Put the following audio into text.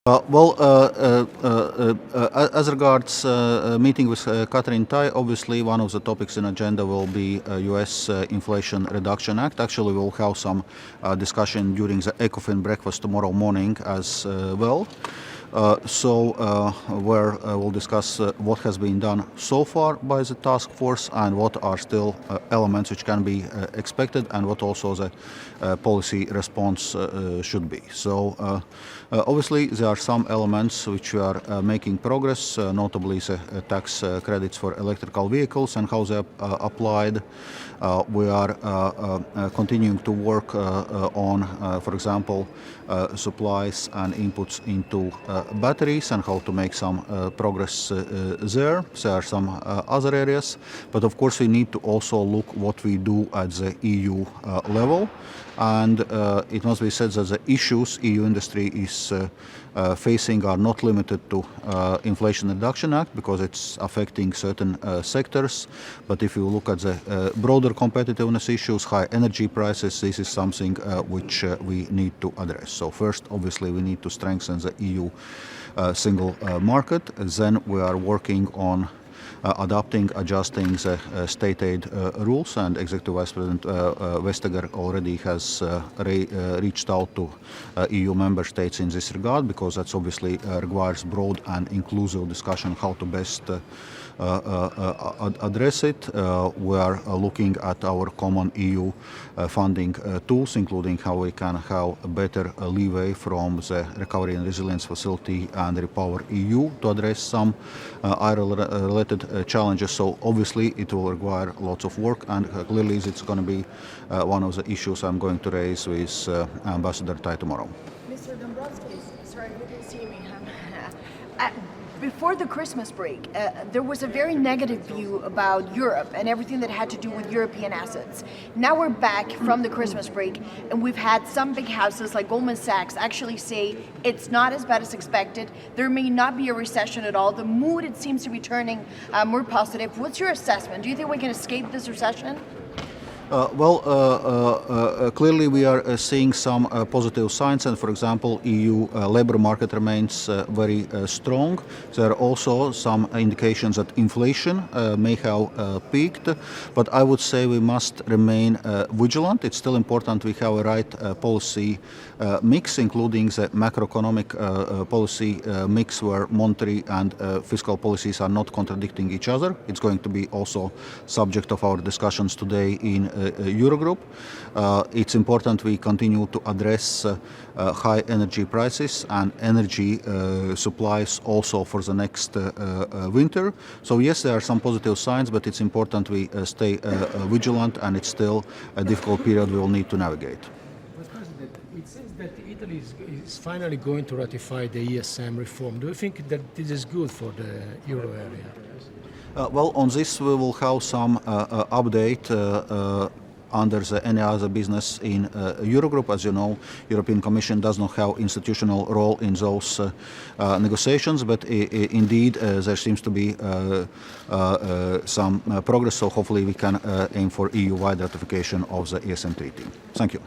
As regards meeting with Catherine Tai, obviously one of the topics in agenda will be U.S. Inflation Reduction Act. Actually, we'll have some discussion during the Ecofin breakfast tomorrow morning as well. Where we'll discuss what has been done so far by the task force and what are still elements which can be expected and what also the policy response should be. Obviously, there are some elements which we are making progress, notably the tax credits for electrical vehicles and how they are applied. We are continuing to work on, for example, supplies and inputs into batteries and how to make some progress there. There are some other areas, but of course we need to also look what we do at the EU level. And it must be said that the issues EU industry is facing are not limited to Inflation Reduction Act because it's affecting certain sectors. But if you look at the broader competitiveness issues, high energy prices, this is something which we need to address. So first, obviously, we need to strengthen the EU single market. Then we are working on adjusting the state aid rules, and Executive Vice President Vestager already has reached out to EU member states in this regard, because that's obviously requires broad and inclusive discussion how to best address it. We are looking at our common EU funding tools, including how we can have a better leeway from the Recovery and Resilience Facility and Repower EU to address some IRL-related challenges. So obviously it will require lots of work, and clearly it's going to be one of the issues I'm going to raise with Ambassador Tai tomorrow. Mr. Dombrovskis, sorry, you didn't see me. Before the Christmas break, there was a very negative view about Europe and everything that had to do with European assets. Now we're back from the Christmas break, and we've had some big houses like Goldman Sachs actually say it's not as bad as expected. There may not be a recession at all. The mood, it seems to be turning more positive. What's your assessment? Do you think we can escape this recession? Clearly we are seeing some positive signs, and for example, EU labor market remains very strong. There are also some indications that inflation may have peaked, but I would say we must remain vigilant. It's still important we have a right policy mix, including the macroeconomic policy mix where monetary and fiscal policies are not contradicting each other. It's going to be also subject of our discussions today in Eurogroup. It's important we continue to address high energy prices and energy supplies also for the next winter. So yes, there are some positive signs, but it's important we stay vigilant, and it's still a difficult period we will need to navigate. Mr. President, it seems that Italy is finally going to ratify the ESM reform. Do you think that this is good for the euro area? On this we will have some update under any other business in Eurogroup. As you know, European Commission does not have institutional role in those negotiations, but indeed there seems to be some progress, so hopefully we can aim for EU-wide ratification of the ESM treaty. Thank you.